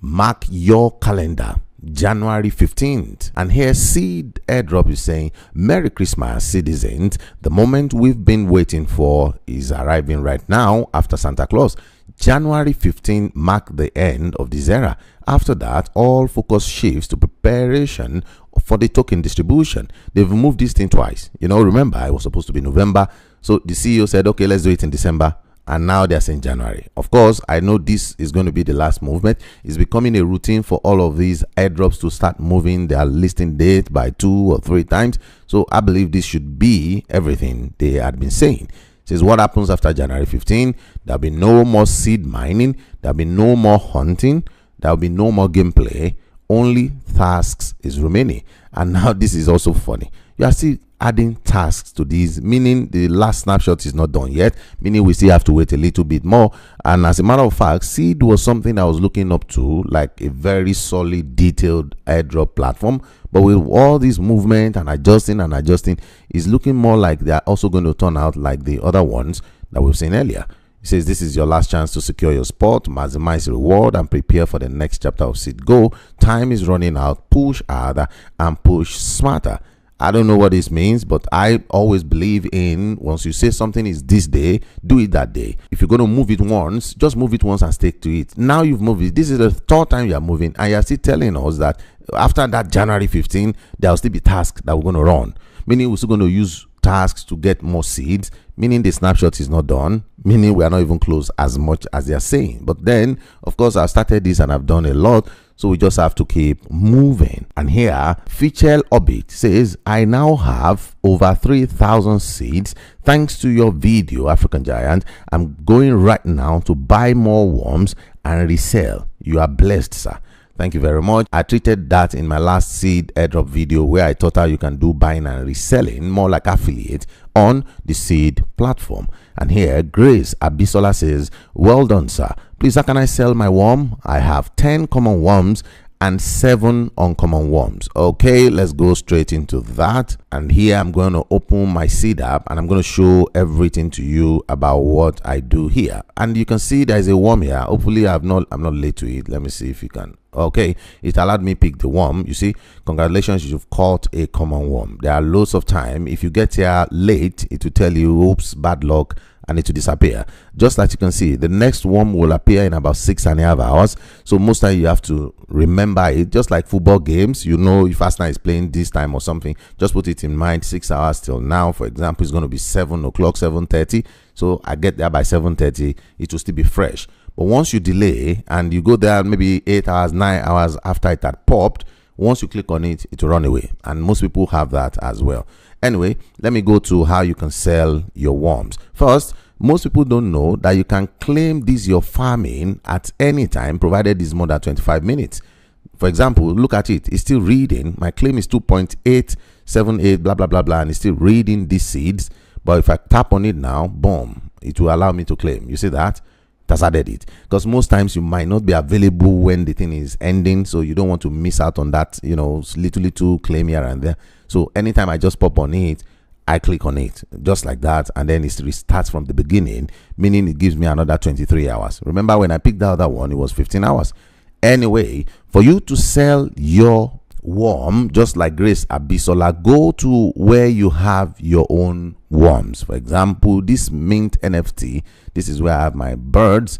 mark your calendar. January 15th. And here Seed Airdrop is saying, Merry Christmas, citizens. The moment we've been waiting for is arriving right now after Santa Claus. January 15th marked the end of this era. After that, all focus shifts to preparation for the token distribution. They've moved this thing twice. Remember, it was supposed to be November. So the CEO said, okay, let's do it in December. And now they're saying January. Of course, I know this is going to be the last movement. It's becoming a routine for all of these airdrops to start moving their listing date by 2 or 3 times. So I believe this should be everything they had been saying. It says what happens after January 15. There'll be no more seed mining. There'll be no more hunting. There'll be no more gameplay. Only tasks is remaining. And now this is also funny. You are still adding tasks to these, meaning the last snapshot is not done yet, meaning we still have to wait a little bit more. And as a matter of fact, Seed was something I was looking up to, like a very solid, detailed airdrop platform. But with all this movement and adjusting, it's looking more like they're also going to turn out like the other ones that we've seen earlier. It says this is your last chance to secure your spot, maximize reward, and prepare for the next chapter of Seed Go. Time is running out. Push harder and push smarter. I don't know what this means, but I always believe in once you say something is this day, do it that day. If you're going to move it once, just move it once and stick to it. Now you've moved it. This is the 3rd time you are moving, and you're still telling us that after that January 15, there will still be tasks that we're going to run. Meaning we're still going to use tasks to get more seeds, meaning the snapshot is not done, meaning we are not even close as much as they are saying. But then, of course, I've started this and I've done a lot, so we just have to keep moving. And here, Fichel Orbit says, I now have over 3,000 seeds thanks to your video, African Giant. I'm going right now to buy more worms and resell. You are blessed, sir. Thank you very much. I treated that in my last Seed Airdrop video where I taught how you can do buying and reselling, more like affiliate, on the Seed platform. And here, Grace Abisola says, well done, sir. Please, how can I sell my worm? I have 10 common worms and 7 uncommon worms. Okay, let's go straight into that. And here I'm going to open my Seed app and I'm going to show everything to you about what I do here. And you can see there's a worm here. Hopefully I'm not late to it. Let me see if you can. Okay, it allowed me pick the worm. You see, congratulations, you've caught a common worm. There are loads of time. If you get here late, it will tell you, oops, bad luck, and it will disappear. Just like you can see, the next worm will appear in about 6.5 hours. So most time you have to remember it, just like football games. If Arsenal is playing this time or something, just put it in mind. 6 hours till now, for example, it's going to be 7 o'clock, 7:30. So I get there by 7:30, it will still be fresh. But once you delay and you go there maybe 8 hours, 9 hours after it had popped, once you click on it, it will run away. And most people have that as well. Anyway, let me go to how you can sell your worms. First, most people don't know that you can claim this your farming at any time, provided it's more than 25 minutes. For example, look at it. It's still reading. My claim is 2.878, blah, blah, blah, blah, and it's still reading these seeds. But if I tap on it now, boom, it will allow me to claim. You see that? That's added it, because most times you might not be available when the thing is ending, so you don't want to miss out on that, little claim here and there. So anytime I just pop on it, I click on it just like that, and then it restarts from the beginning, meaning it gives me another 23 hours. Remember when I picked the other one, it was 15 hours. Anyway, for you to sell your worm, just like Grace Abisola, go to where you have your own worms. For example, this mint NFT, this is where I have my birds,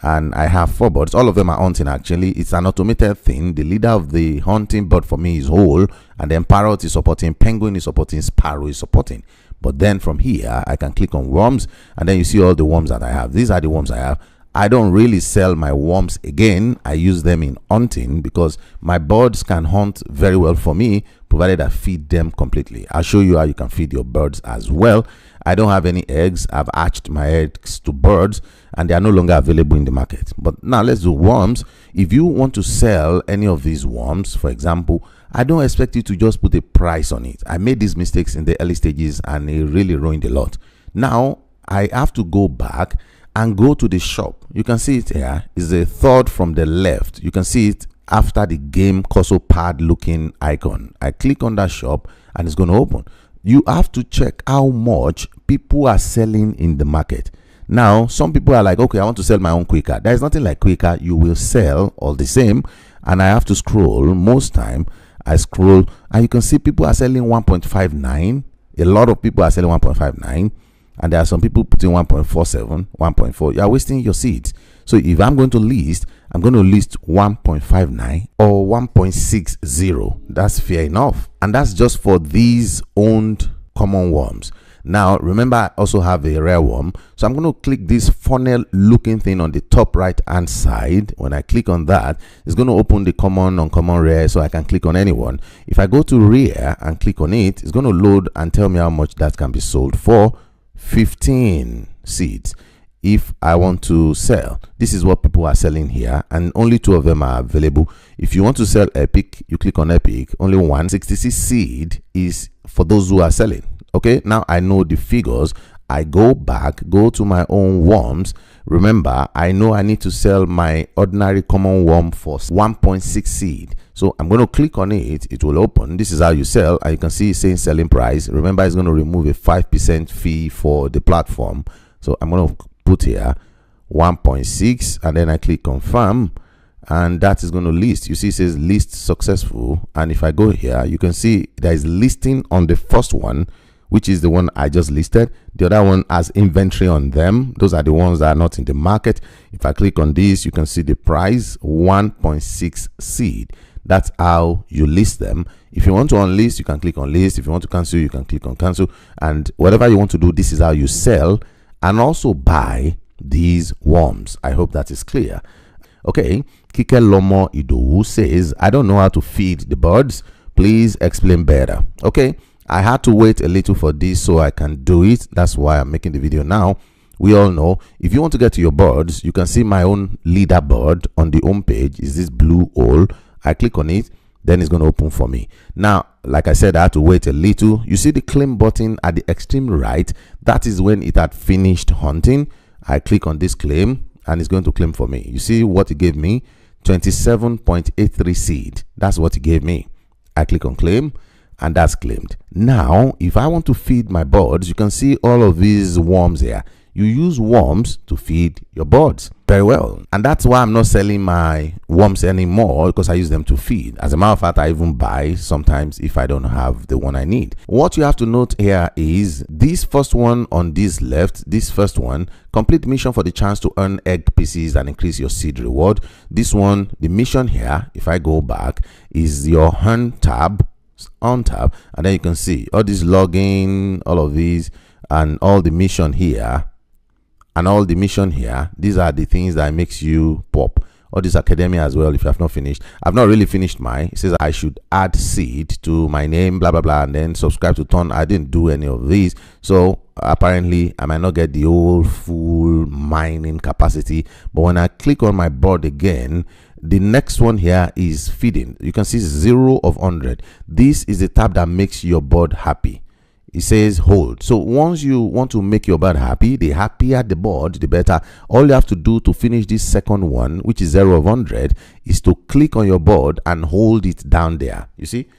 and I have 4 birds. All of them are hunting. Actually, it's an automated thing. The leader of the hunting bird for me is whole, and then parrot is supporting, penguin is supporting, sparrow is supporting. But then from here I can click on worms, and then you see all the worms that I have. These are the worms I have. I don't really sell my worms again. I use them in hunting because my birds can hunt very well for me, provided I feed them completely. I'll show you how you can feed your birds as well. I don't have any eggs. I've hatched my eggs to birds and they are no longer available in the market. But now let's do worms. If you want to sell any of these worms, for example, I don't expect you to just put a price on it. I made these mistakes in the early stages and it really ruined a lot. Now I have to go back and go to the shop. You can see it here. It's the third from the left. You can see it after the game cursor pad looking icon. I click on that shop and it's going to open. You have to check how much people are selling in the market. Now some people are like, okay, I want to sell my own quicker. There is nothing like quicker. You will sell all the same, and I have to scroll. Most time I scroll and you can see people are selling 1.59. A lot of people are selling 1.59, and there are some people putting 1.47, 1.4. You are wasting your seeds. So if I'm going to list, I'm going to list 1.59 or 1.60. That's fair enough, and that's just for these owned common worms. Now remember, I also have a rare worm, so I'm going to click this funnel looking thing on the top right hand side. When I click on that, it's going to open the common, uncommon, rare, so I can click on anyone. If I go to rare and click on it, it's going to load and tell me how much that can be sold for. 15 seeds. If I want to sell, this is what people are selling here, and only 2 of them are available. If you want to sell epic, you click on epic. Only 166 seed is for those who are selling. Okay, now I know the figures. I go back, go to my own worms. Remember, I know I need to sell my ordinary common worm for 1.6 seed. So I'm going to click on it. It will open. This is how you sell, and you can see it's saying selling price. Remember, it's going to remove a 5% fee for the platform. So I'm going to put here 1.6, and then I click confirm, and that is going to list. You see it says list successful, and if I go here, you can see there is listing on the first one, which is the one I just listed. The other one has inventory on them. Those are the ones that are not in the market. If I click on this, you can see the price 1.6 seed. That's how you list them. If you want to unlist, you can click on list. If you want to cancel, you can click on cancel. And whatever you want to do, this is how you sell and also buy these worms. I hope that is clear. Okay, Kike Lomo Idowu says, I don't know how to feed the birds. Please explain better. Okay, I had to wait a little for this so I can do it. That's why I'm making the video now. We all know, if you want to get to your birds, you can see my own leaderboard on the home page. Is this blue hole? I click on it, then it's going to open for me. Now, like I said, I had to wait a little. You see the claim button at the extreme right? That is when it had finished hunting. I click on this claim and it's going to claim for me. You see what it gave me? 27.83 seed. That's what it gave me. I click on claim, and that's claimed. Now, if I want to feed my birds, you can see all of these worms here. You use worms to feed your birds. Very well. And that's why I'm not selling my worms anymore, because I use them to feed. As a matter of fact, I even buy sometimes if I don't have the one I need. What you have to note here is this first one on this left, this first one, complete mission for the chance to earn egg pieces and increase your seed reward. This one, the mission here, if I go back, is your earn tab, on tab, and then you can see all this login, all of these, and all the mission here. And all the mission here, these are the things that makes you pop. All this academia as well. If you have not finished, I've not really finished mine. It says I should add seed to my name, blah blah blah, and then subscribe to turn. I didn't do any of these, so apparently I might not get the whole full mining capacity. But when I click on my board again, the next one here is feeding. You can see 0 of 100. This is the tab that makes your board happy. It says hold. So once you want to make your bird happy, the happier the board, the better. All you have to do to finish this second one, which is 0 of 100, is to click on your board and hold it down there. You see,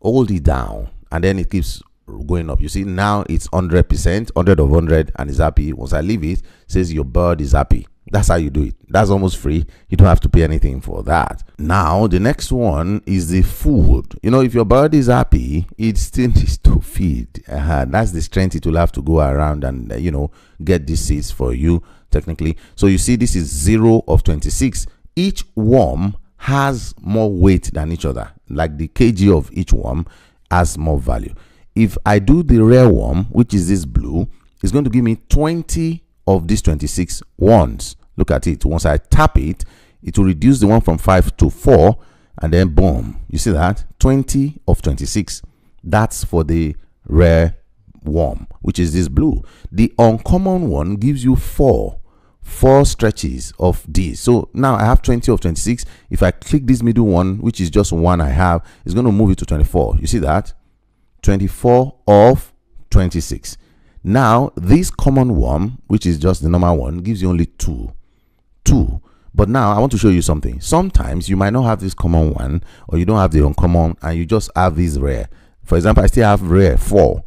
hold it down, and then it keeps going up. You see, now it's 100%, 100 of 100, and it's happy. Once I leave it, says your bird is happy. That's how you do it. That's almost free. You don't have to pay anything for that. Now, the next one is the food. You know, if your bird is happy, it still needs to feed. That's the strength it will have to go around and, you know, get these seeds for you, technically. So you see, this is 0 of 26. Each worm has more weight than each other. Like the kg of each worm has more value. If I do the rare worm, which is this blue, it's going to give me 20 of these 26 ones. Look at it. Once I tap it, it will reduce the one from 5 to 4, and then boom, you see that 20 of 26. That's for the rare worm, which is this blue. The uncommon one gives you four stretches of this. So now I have 20 of 26. If I click this middle one, which is just one I have, it's going to move it to 24. You see that? 24 of 26. Now this common worm, which is just the normal one, gives you only two. But now I want to show you something. Sometimes you might not have this common one, or you don't have the uncommon, and you just have this rare. For example, I still have rare 4.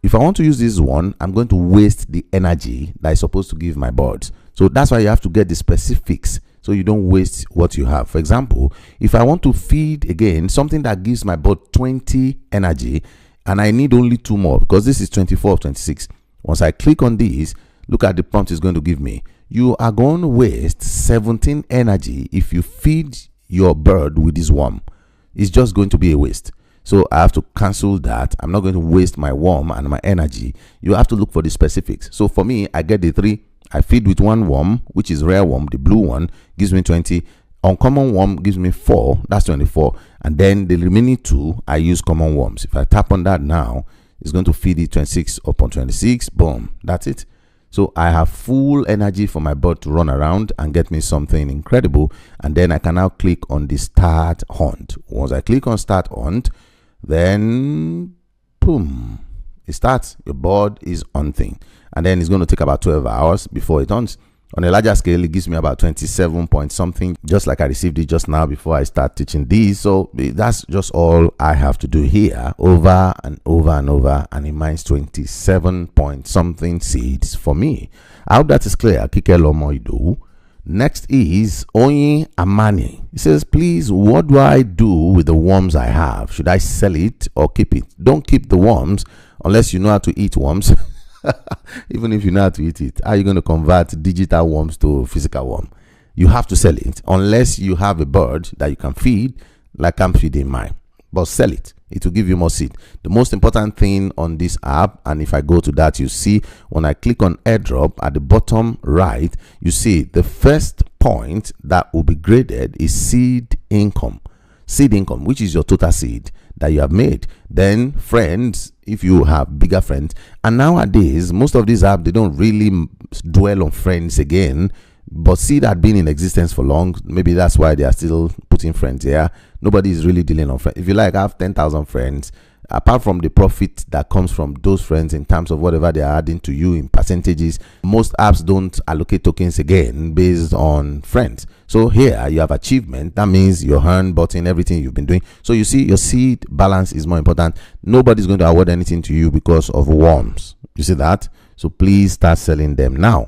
if I want to use this one, I'm going to waste the energy that is supposed to give my birds. So that's why you have to get the specifics so you don't waste what you have. For example, if I want to feed again something that gives my bird 20 energy and I need only 2 more, because this is 24 of 26. Once I click on this, look at the prompt it's going to give me. You are going to waste 17 energy if you feed your bird with this worm. It's just going to be a waste. So I have to cancel that. I'm not going to waste my worm and my energy. You have to look for the specifics. So for me, I get the 3. I feed with 1 worm, which is rare worm. The blue one gives me 20. Uncommon worm gives me 4. That's 24. And then the remaining 2, I use common worms. If I tap on that now, it's going to feed it 26 upon 26. Boom. That's it. So I have full energy for my bird to run around and get me something incredible. And then I can now click on the start hunt. Once I click on start hunt, then boom, it starts. Your bird is hunting, and then it's going to take about 12 hours before it hunts. On a larger scale, it gives me about 27 point something, just like I received it just now before I start teaching these. So that's just all I have to do here, over and over and over, and it mines 27 point something seeds for me. I hope that is clear. Kikelomoido. Next is Oyin Amani. He says, please, what do I do with the worms I have? Should I sell it or keep it? Don't keep the worms unless you know how to eat worms. Even if you know how to eat it, how are you going to convert digital worms to physical worm? You have to sell it unless you have a bird that you can feed, like I'm feeding mine. But sell it. It will give you more seed. The most important thing on this app, and if I go to that, you see when I click on Airdrop at the bottom right, you see the first point that will be graded is seed income. Seed income, which is your total seed that you have made. Then friends, if you have bigger friends. And nowadays, most of these apps, they don't really dwell on friends again. But seed had been in existence for long. Maybe that's why they are still putting friends here. Nobody is really dealing on friends. If you like, have 10,000 friends, apart from the profit that comes from those friends in terms of whatever they are adding to you in percentages, most apps don't allocate tokens again based on friends. So here you have achievement. That means your earn button, everything you've been doing. So you see, your seed balance is more important. Nobody's going to award anything to you because of worms. You see that? So please start selling them now.